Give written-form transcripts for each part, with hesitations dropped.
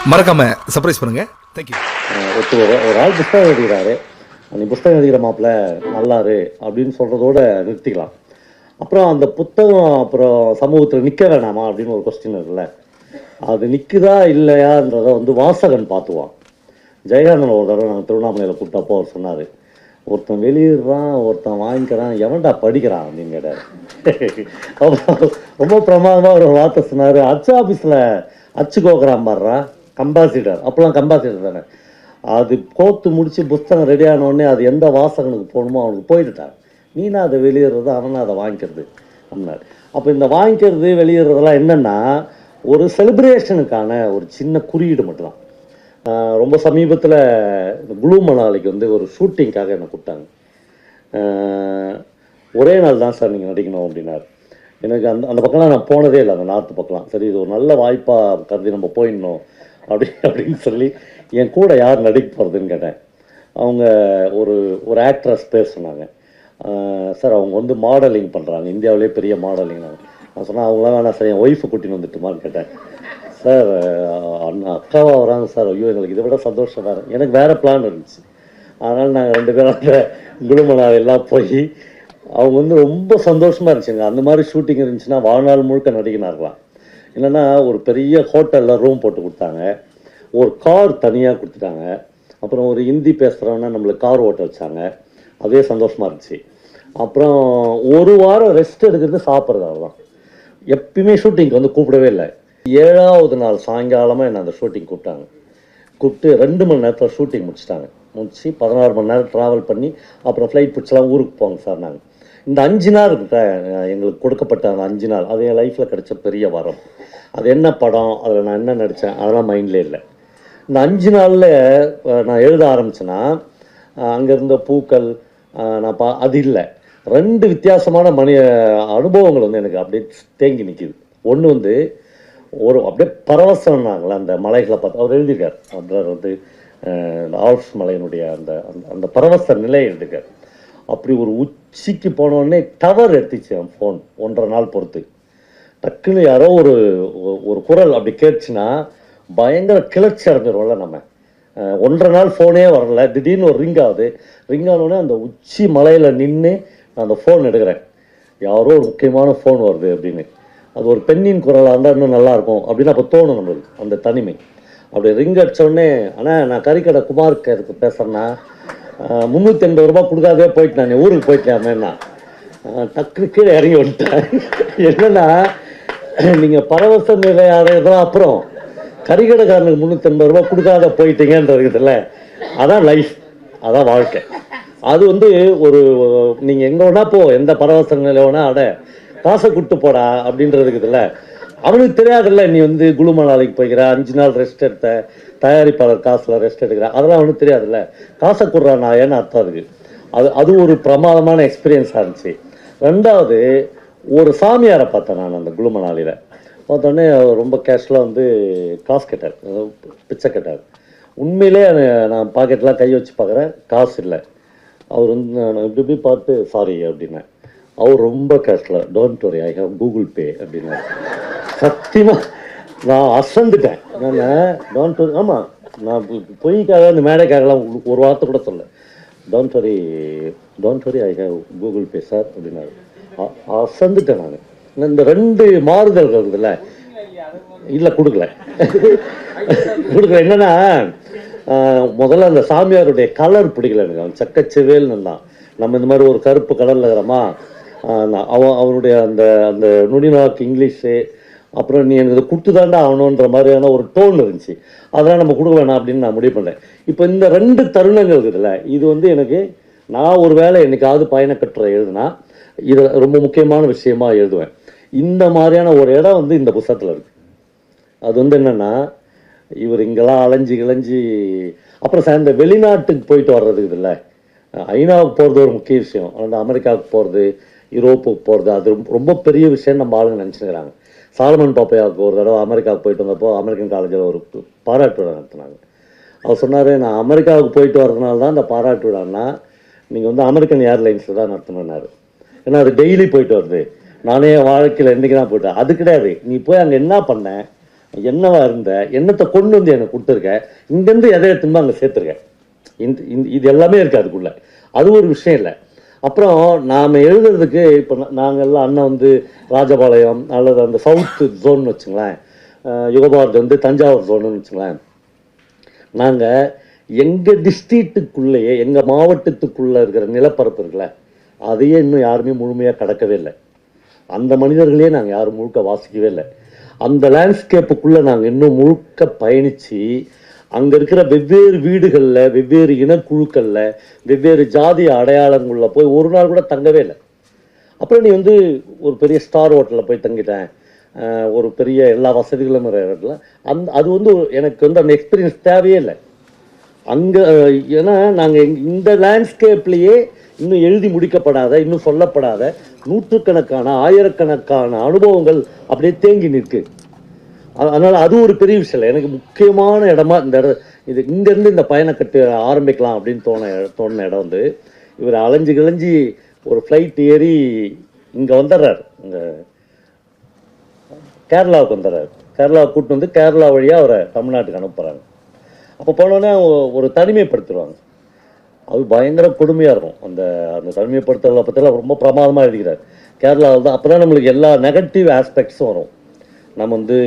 மறக்காம சர்ப்ரைஸ் பண்ணுங்க. தேங்க்யூ. ஒரு ஆள் புஸ்தகம் எழுதுகிறாரு, நீ புஸ்தகம் எழுதுகிற மாப்பிள்ள நல்லாரு அப்படின்னு சொல்கிறதோட நிறுத்திக்கலாம். அப்புறம் அந்த புத்தகம் அப்புறம் சமூகத்தில் நிற்க வேணாமா அப்படின்னு ஒரு கொஸ்டின் இருக்குல்ல, அது நிற்குதா இல்லையான்றதை வந்து வாசகன் பார்த்துவான். ஜெயகாந்தன் ஒரு தடவை நாங்கள் திருவண்ணாமலையில் கூப்பிட்டப்போ அவர் சொன்னார், ஒருத்தன் வெளியிடுறான் ஒருத்தன் வாங்கிக்கிறான், எவன்டா படிக்கிறான் அப்படின்னு கேட்டார். அப்புறம் ரொம்ப பிரமாதமாக ஒரு வார்த்தை சொன்னார், அச்சு ஆஃபீஸில் அச்சு கோக்குறான் பாடுறா கம்பாசிட்டர், அப்போலாம் கம்பாசிட்டர் தானே, அது கோத்து முடித்து புஸ்தகம் ரெடி ஆனோடனே அது எந்த வாசகனுக்கு போகணுமோ அவனுக்கு போயிட்டுட்டான், நீனா அதை வெளியிடுறது அவனா அதை வாங்கிக்கிறது அப்படின்னாரு. அப்போ இந்த வாங்கிக்கிறது வெளியிடுறதெல்லாம் என்னென்னா ஒரு செலிப்ரேஷனுக்கான ஒரு சின்ன குறியீடு மட்டும்தான். ரொம்ப சமீபத்தில் இந்த ப்ளூ மணாலிக்கு வந்து ஒரு ஷூட்டிங்காக என்னை கூப்பிட்டாங்க. ஒரே நாள் தான் சார் நீங்கள் நடிக்கணும் அப்படின்னாரு. எனக்கு அந்த பக்கம்லாம் நான் போனதே இல்லை, அந்த நார்த்து பக்கம்லாம். சரி, இது ஒரு நல்ல வாய்ப்பாக கருதி நம்ம போயிடணும் அப்படின்னு சொல்லி என் கூட யார் நடிக்க போகிறதுன்னு கேட்டேன். அவங்க ஒரு ஆக்ட்ரஸ் பேர் சொன்னாங்க. சார் அவங்க வந்து மாடலிங் பண்ணுறாங்க, இந்தியாவிலே பெரிய மாடலிங். நான் சொன்னேன் அவங்களாம் வேணாம் சார், என் ஒய்ஃபை கூட்டின்னு வந்துட்டுமான்னு கேட்டேன். சார் அண்ணா அக்காவாக வராங்க சார், ஐயோ எங்களுக்கு இதை விட சந்தோஷம் வேறு. எனக்கு வேறு பிளான் இருந்துச்சு. அதனால் நாங்கள் 2 பேரும் அந்த குளுமனாவெல்லாம் போய் அவங்க வந்து ரொம்ப சந்தோஷமாக இருந்துச்சுங்க. அந்த மாதிரி ஷூட்டிங் இருந்துச்சுன்னா வாழ்நாள் முழுக்க நடிகனாகலாம். என்னென்னா ஒரு பெரிய ஹோட்டலில் ரூம் போட்டு கொடுத்தாங்க, ஒரு கார் தனியாக கொடுத்துட்டாங்க, அப்புறம் ஒரு ஹிந்தி பேசுகிறவன்னா நம்மளுக்கு கார் ஓட்ட வச்சாங்க, அதே சந்தோஷமாக இருந்துச்சு. அப்புறம் ஒரு வாரம் ரெஸ்ட் எடுக்கிறது சாப்பிட்றது, அவ்வளோதான். எப்பயுமே ஷூட்டிங்க்கு வந்து கூப்பிடவே இல்லை. 7ஆவது நாள் சாயங்காலமாக என்னை அந்த ஷூட்டிங் கூப்பிட்டு 2 மணி நேரத்தில் ஷூட்டிங் முடிச்சு 16 மணி நேரம் ட்ராவல் பண்ணி அப்புறம் ஃப்ளைட் பிடிச்சலாம் ஊருக்கு போங்க சார். நாங்கள் இந்த 5 நாள் எங்களுக்கு கொடுக்கப்பட்ட அந்த 5 நாள் அது என் லைஃப்பில் கிடைச்ச பெரிய வரம். அது என்ன படம், அதில் நான் என்ன நடித்தேன் அதெல்லாம் மைண்டில் இல்லை. இந்த 5 நாளில் நான் எழுத ஆரம்பித்தேன்னா அங்கே இருந்த பூக்கள் அது இல்லை. 2 வித்தியாசமான அனுபவங்கள் வந்து எனக்கு அப்படியே தேங்கி நிற்கிது. ஒன்று வந்து அப்படியே பரவசம்னாங்களே அந்த மலைகளை பார்த்து அவர் எழுதியிருக்கார். அவர் வந்து ஆல்ப்ஸ் மலையினுடைய அந்த அந்த பரவச நிலையை எழுதியிருக்கார். அப்படி ஒரு உச்சிக்கு போனோடனே டவர் எடுத்துச்சு என் ஃபோன் 1.5 நாள் பொறுத்து. டக்குன்னு யாரோ ஒரு குரல் அப்படி கேட்டுச்சுன்னா பயங்கர கிளர்ச்சி அடைஞ்சிருவோம்ல நம்ம. 1.5 நாள் ஃபோனே வரல, திடீர்னு ஒரு ரிங் ஆகுது. ரிங் ஆனோடனே அந்த உச்சி மலையில் நின்று நான் அந்த ஃபோன் எடுக்கிறேன். யாரோ ஒரு முக்கியமான ஃபோன் வருது அப்படின்னு. அது ஒரு பெண்ணின் குரலாக இருந்தால் இன்னும் நல்லாயிருக்கும் அப்படின்னு அப்போ தோணும் நம்மளுக்கு, அந்த தனிமை. அப்படி ரிங் அடித்தோடனே, ஆனால் நான் கறிக்கடை குமாருக்கு பேசுகிறேன்னா 380 ரூபா கொடுக்காதே போயிட்டு நான் ஊருக்கு போயிட்டேன்னா டக்கு கீழே இறங்கி வந்துட்டேன். என்னென்னா நீங்கள் பரவச நிலை அடையதான் அப்புறம் கறிக்கடைக்காரனுக்கு 380 ரூபா கொடுக்காத போயிட்டீங்கன்றதுல அதான் லைஃப், அதான் வாழ்க்கை. அது வந்து நீங்கள் எங்கே வேணா போ, எந்த பரவச நிலை வேணா காசை கொடுத்து போடா அப்படின்றதுக்கு இல்லை. அவனுக்கு தெரியாதுல்ல நீ வந்து குளுமணாலிக்கு போய்க்கிற, 5 நாள் ரெஸ்ட் எடுத்த, தயாரிப்பாளர் காசில் ரெஸ்ட் எடுக்கிற, அதெல்லாம் அவனுக்கு தெரியாதுல்ல. காசை கொடுறா நான் ஏன்னு அர்த்தம் அதுக்கு. அது ஒரு பிரமாதமான எக்ஸ்பீரியன்ஸாக இருந்துச்சு. 2வது ஒரு சாமியாரை பார்த்தேன் நான் அந்த குளுமணாலியில். பார்த்தோன்னே ரொம்ப கேஷுவலாக வந்து காசு கேட்டார், பிச்சை கேட்டார். உண்மையிலே நான் பாக்கெட்லாம் கை வச்சு பார்க்குறேன், காசு இல்லை. அவர் வந்து நான் இப்படி பார்த்து சாரி அப்படின்னேன். அவர் ரொம்ப கேஷுவலாக, don't worry I have Google பே அப்படின்னாரு. சத்தியமாக நான் அசந்துட்டேன். நான் டோன்ட் வரி, ஆமாம் நான் பொய்க்காக இந்த மேடைக்காகலாம் ஒரு வார்த்தை கூட சொல்ல. Don't worry I have Google Pay sir அப்படின்னாரு. அசந்துட்டேன் நான். இந்த 2 மாறுதல்கள் இருக்குதுல்ல, இல்லை கொடுக்கல. என்னன்னா முதல்ல அந்த சாமியாருடைய கலர் பிடிக்கல எனக்கு. அவன் சக்கச்செவேல்னு தான். நம்ம இந்த மாதிரி ஒரு கருப்பு கலரில் இருக்கிறோமா, அவனுடைய அந்த அந்த நுடிநாக்கு இங்கிலீஷு, அப்புறம் நீ எனக்கு கொடுத்து தாண்டா ஆகணுன்ற மாதிரியான ஒரு டோன் இருந்துச்சு. அதெல்லாம் நம்ம கொடுக்க வேணாம் அப்படின்னு நான் முடிவு பண்ணேன். இப்போ இந்த 2 தருணங்கள் இருக்குதுல்ல, இது வந்து எனக்கு, நான் ஒரு வேளை என்னைக்காவது பயணக்கட்டுரை எழுதுனா இது ரொம்ப முக்கியமான விஷயமா எழுதுவேன். இந்த மாதிரியான ஒரு இடம் வந்து இந்த புத்தகத்தில் இருக்குது. அது வந்து என்னென்னா, இவர் இங்கெல்லாம் அலைஞ்சி கிளைஞ்சி அப்புறம் இந்த வெளிநாட்டுக்கு போயிட்டு வர்றதுக்கு இல்லை, ஐநாவுக்கு போகிறது ஒரு முக்கிய விஷயம், அந்த அமெரிக்காவுக்கு போகிறது, யூரோப்புக்கு போகிறது, அது ரொம்ப பெரிய விஷயம் நம்ம ஆளுங்க நினச்சிக்கிறாங்க. சாலமன் பாப்பையாவுக்கு ஒரு தடவை அமெரிக்காவுக்கு போயிட்டு வந்தப்போ அமெரிக்கன் காலேஜில் ஒரு பாராட்டு விழா நடத்தினாங்க. அவர் சொன்னார், நான் அமெரிக்காவுக்கு போயிட்டு வரதுனால தான் இந்த பாராட்டு விழான்னா நீங்கள் வந்து அமெரிக்கன் ஏர்லைன்ஸில் தான் நடத்தணுன்னாரு. ஏன்னா அது டெய்லி போயிட்டு வருது, நானே வாழ்க்கையில் என்றைக்கு தான் போயிட்டேன். அது கிடையாது, நீ போய் அங்கே என்ன பண்ண, என்னவா இருந்த எண்ணத்தை கொண்டு வந்து எனக்கு கொடுத்துருக்க, இங்கேருந்து எதை எடுத்துன்னு அங்கே சேர்த்துருக்கேன். இது எல்லாமே இருக்குது அதுக்குள்ள. அது ஒரு விஷயம் இல்லை. அப்புறம் நாம் எழுதுறதுக்கு இப்போ நாங்கள்லாம் அண்ணன் வந்து ராஜபாளையம் அல்லது அந்த சவுத்து ஜோன் வச்சுங்களேன், யுகபாரதி வந்து தஞ்சாவூர் ஜோனுன்னு வச்சுங்களேன். நாங்கள் எங்கள் டிஸ்ட்ரிக்ட்டுக்குள்ளேயே எங்கள் மாவட்டத்துக்குள்ளே இருக்கிற நிலப்பரப்பு இருக்குல்ல, அதையே இன்னும் யாருமே முழுமையாக கடக்கவே இல்லை. அந்த மனிதர்களையே நாங்கள் யாரும் முழுக்க வாசிக்கவே இல்லை. அந்த லேண்ட்ஸ்கேப்புக்குள்ளே நாங்கள் இன்னும் முழுக்க பயணித்து அங்கே இருக்கிற வெவ்வேறு வீடுகளில், வெவ்வேறு இனக்குழுக்களில், வெவ்வேறு ஜாதி அடையாளங்களில் போய் ஒரு நாள் கூட தங்கவே இல்லை. அப்புறம் நீ வந்து ஒரு பெரிய ஸ்டார் ஹோட்டலில் போய் தங்கிட்டேன், ஒரு பெரிய எல்லா வசதிகளும் இடத்துல அது வந்து எனக்கு வந்து அந்த எக்ஸ்பீரியன்ஸ் தேவையே இல்லை அங்கே. ஏன்னா நாங்கள் இந்த லேண்ட்ஸ்கேப்லேயே இன்னும் எழுதி முடிக்கப்படாத, இன்னும் சொல்லப்படாத நூற்றுக்கணக்கான ஆயிரக்கணக்கான அனுபவங்கள் அப்படியே தேங்கி நிற்கு. அதனால் அது ஒரு பெரிய விஷயம் இல்லை. எனக்கு முக்கியமான இடமா இது இங்கேருந்து இந்த பயணக்கட்டு ஆரம்பிக்கலாம் அப்படின்னு தோணின இடம் வந்து, இவர் அலைஞ்சு கிழஞ்சி ஒரு ஃப்ளைட் ஏறி இங்கே வந்துடுறாரு, இங்கே கேரளாவுக்கு வந்துடுறாரு. கேரளாவுக்கு கூப்பிட்டு வந்து கேரளா வழியாக அவரை தமிழ்நாட்டுக்கு அனுப்புகிறாங்க. அப்போ போனோன்னே ஒரு தனிமைப்படுத்திடுவாங்க. அது பயங்கர கொடுமையாக இருக்கும். அந்த அந்த தனிமைப்படுத்துறதை பற்றிலாம் ரொம்ப பிரமாதமாக எழுதிக்கிறார். கேரளாவில் தான் அப்போ தான் நம்மளுக்கு எல்லா நெகட்டிவ் ஆஸ்பெக்ட்ஸும் வரும். நம்ம வந்து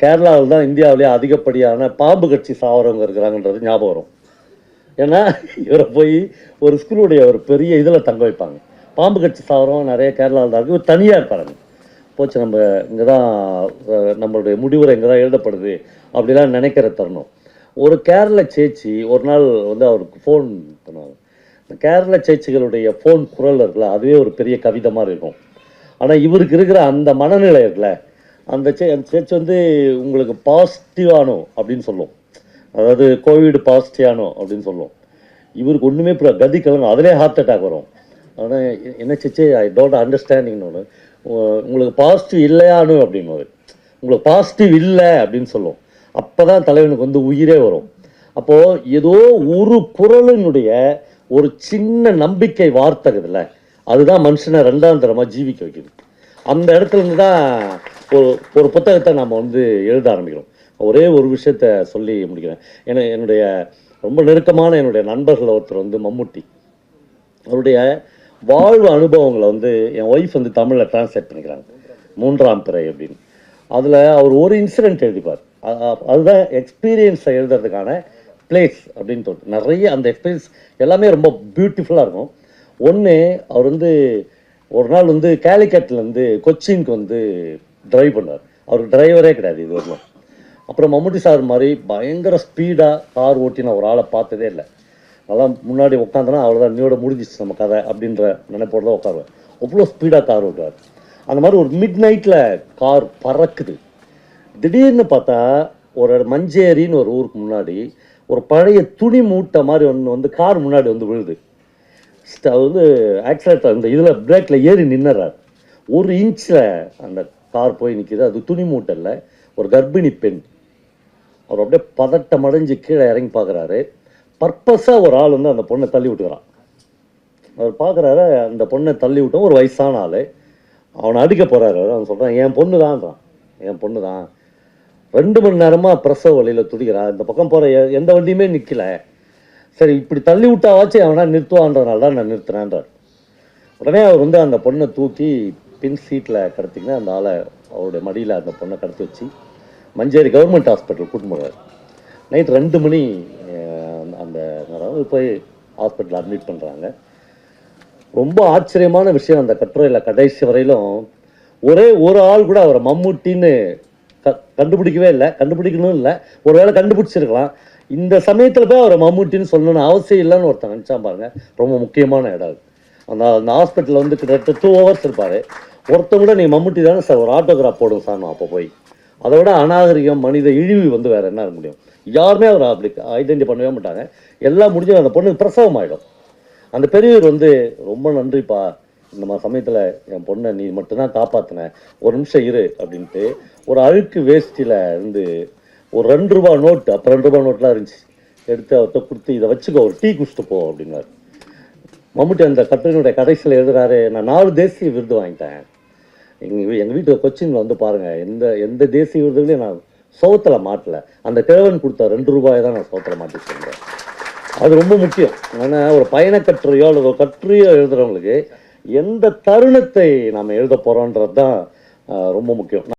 கேரளாவில் தான் இந்தியாவிலே அதிகப்படியான பாம்பு கட்சி சாவரவங்க இருக்கிறாங்கன்றது ஞாபகம் வரும். ஏன்னா இவரை போய் ஒரு ஸ்கூலுடைய ஒரு பெரிய இதில் தங்க வைப்பாங்க. பாம்பு கட்சி சாவரம் நிறைய கேரளாவில் தான் இருக்குது. இவர் தனியாக இருப்பாருங்க. போச்சு, நம்ம இங்கே தான் நம்மளுடைய முடிவுரை இங்கே தான் எழுதப்படுது அப்படிலாம் நினைக்கிற தருணம். ஒரு கேரள சேச்சி ஒரு நாள் வந்து அவருக்கு ஃபோன் பண்ணுவாங்க. இந்த கேரள சேச்சிகளுடைய ஃபோன் குரல் இருக்குல்ல, அதுவே ஒரு பெரிய கவிதை மாதிரி இருக்கும். ஆனால் இவருக்கு இருக்கிற அந்த மனநிலை இருக்குல்ல, அந்த சேச்சி வந்து உங்களுக்கு பாசிட்டிவானோ அப்படின்னு சொல்லும். அதாவது கோவிட் பாசிட்டிவானோ அப்படின்னு சொல்லும். இவருக்கு ஒன்றுமே கதி கலங்க, அதிலே ஹார்ட் அட்டாக் வரும். ஆனால் என்ன சேச்சி, ஐ டோன்ட் அண்டர்ஸ்டாண்டிங்னு, உங்களுக்கு பாசிட்டிவ் இல்லையானு அப்படின்னு, உங்களுக்கு பாசிட்டிவ் இல்லை அப்படின்னு சொல்லும். அப்போ தான் தலைவனுக்கு வந்து உயிரே வரும். அப்போது ஏதோ ஒரு குரலினுடைய ஒரு சின்ன நம்பிக்கை வார்த்தைக்குதுல்ல, அதுதான் மனுஷனை ரெண்டாம் தரமாக ஜீவிக்க வைக்குது. அந்த இடத்துலேருந்து தான் ஒரு புத்தகத்தை நம்ம வந்து எழுத ஆரம்பிக்கிறோம். ஒரே ஒரு விஷயத்த சொல்லி முடிக்கிறேன். என்னுடைய ரொம்ப நெருக்கமான என்னுடைய நண்பர்கள் ஒருத்தர் வந்து மம்முட்டி. அவருடைய வாழ்வு அனுபவங்களை வந்து என் ஒய்ஃப் வந்து தமிழில் டிரான்ஸ்லேட் பண்ணிக்கிறாங்க, 3ஆம் பிறை அப்படின்னு. அதில் அவர் ஒரு இன்சிடென்ட் எழுதிப்பார். அதுதான் எக்ஸ்பீரியன்ஸை எழுதுறதுக்கான பிளேஸ் அப்படின்னு தோணுது. நிறைய அந்த எக்ஸ்பீரியன்ஸ் எல்லாமே ரொம்ப பியூட்டிஃபுல்லாக இருக்கும். ஒன்று, அவர் வந்து ஒரு நாள் வந்து கேலிக்கட்லேருந்து கொச்சினுக்கு வந்து ட்ரைவ் பண்ணார். அவருக்கு டிரைவரே கிடையாது இது வரலாம். அப்புறம் மம்முட்டி சார் மாதிரி பயங்கர ஸ்பீடாக கார் ஓட்டின ஒரு ஆளை பார்த்ததே இல்லை. அதெல்லாம் முன்னாடி உட்காந்தனா அவ்வளோதான், இன்னையோட முடிஞ்சிச்சு நம்ம கதை அப்படின்ற நினைப்போடு தான் உட்காருவேன். அவ்வளோ ஸ்பீடாக கார் ஓட்டுவார். அந்த மாதிரி ஒரு மிட் நைட்டில் கார் பறக்குது. திடீர்னு பார்த்தா ஒரு மஞ்சேரின்னு ஒரு ஊருக்கு முன்னாடி ஒரு பழைய துணி மூட்டை மாதிரி ஒன்று வந்து கார் முன்னாடி வந்து விழுது. அது வந்து ஆக்சிடென்ட் அந்த இதில் பிரேக்கில் ஏறி நின்னுறார். 1 இன்ச்சில் அந்த கார் போய் நிற்கிது. அது துணி மூட்டை இல்லை, ஒரு கர்ப்பிணி பெண். அவர் அப்படியே பதட்டம் அடைஞ்சு கீழே இறங்கி பார்க்குறாரு. பர்பஸாக ஒரு ஆள் வந்து அந்த பொண்ணை தள்ளி விட்டுக்கிறான். அவர் பார்க்குறாரு, அந்த பொண்ணை தள்ளி விட்டோம். ஒரு வயசான ஆள் அவனை அடிக்க போகிறாரு. அவன் சொல்கிறான், என் பொண்ணு தான்றான், என் பொண்ணு தான் 2 மணி நேரமாக பிரசவ வழியில் துடிக்கிறான். இந்த பக்கம் போகிற எந்த வண்டியுமே நிற்கல. சரி, இப்படி தள்ளி விட்டாவாச்சு அவனா நிறுத்துவான்றனால தான் நான் நிறுத்தினேன்றார். உடனே அவர் வந்து அந்த பொண்ணை தூக்கி பின் சீட்டில் கடத்திங்கன்னா அந்த ஆளை அவருடைய மடியில் அந்த பொண்ணை கடத்தி வச்சு மஞ்சேரி கவர்மெண்ட் ஹாஸ்பிட்டல் கூட்டிட்டு போகிறார். நைட் 2 மணி அந்த நேரம் போய் ஹாஸ்பிட்டலில் அட்மிட் பண்ணுறாங்க. ரொம்ப ஆச்சரியமான விஷயம், அந்த கட்டுரையில் கடைசி வரையிலும் ஒரே ஒரு ஆள் கூட அவரை மம்முட்டின்னு கண்டுபிடிக்கவே இல்லை. கண்டுபிடிக்கணும் இல்லை, ஒரு வேளை கண்டுபிடிச்சிருக்கலாம். இந்த சமயத்தில் போய் அவரை மம்முட்டின்னு சொல்லணும்னு அவசியம் இல்லைன்னு ஒருத்தன் நினச்சா பாருங்க. ரொம்ப முக்கியமான இடம் அந்த அந்த ஹாஸ்பிட்டலில் வந்து கிட்டத்தட்ட 2 ஹவர்ஸ் இருப்பார். ஒருத்தன் கூட நீங்கள் மம்முட்டி தானே சார், ஒரு ஆட்டோகிராஃப் போடுங்க சார். அப்போ போய் அதை விட அநாகரிகம், மனித இழிவு வந்து வேறு என்ன இருக்க முடியும்? யாருமே அவர் அப்படி ஐடென்டி பண்ணவே மாட்டாங்க. எல்லாம் முடிஞ்சு அந்த பொண்ணுக்கு பிரசவம் ஆகிடும். அந்த பெரியவர் வந்து ரொம்ப நன்றிப்பா, இந்த மாதிரி சமயத்தில் என் பொண்ணை நீ மட்டும்தான் காப்பாற்றின, ஒரு நிமிஷம் இரு அப்படின்ட்டு ஒரு அழுக்கு வேஷ்டியில் இருந்து ஒரு 2 ரூபா நோட்டு, அப்போ 2 ரூபா நோட்லாம் இருந்துச்சு, எடுத்து அவர்கிட்ட கொடுத்து இதை வச்சுக்கோ, ஒரு டீ குடிச்சிட்டு போ அப்படின்னாரு. மம்முட்டி அந்த கட்டுரையினுடைய கடைசியில் எழுதுறாரு, நான் 4 தேசிய விருது வாங்கிட்டேன், எங்கள் வீட்டு கொச்சினில் வந்து பாருங்கள், எந்த தேசிய விருதுகளையும் நான் சோத்தில் மாட்டல. அந்த கிழவன் கொடுத்த 2 ரூபாயை தான் நான் சோத்தில் மாட்டி சொல்கிறேன். அது ரொம்ப முக்கியம். ஏன்னா ஒரு பயணக்கட்டுரையோ அல்லது ஒரு கட்டுரையோ எழுதுகிறவங்களுக்கு எந்த தருணத்தை நாம் எழுத போகிறோன்றது தான் ரொம்ப முக்கியம்.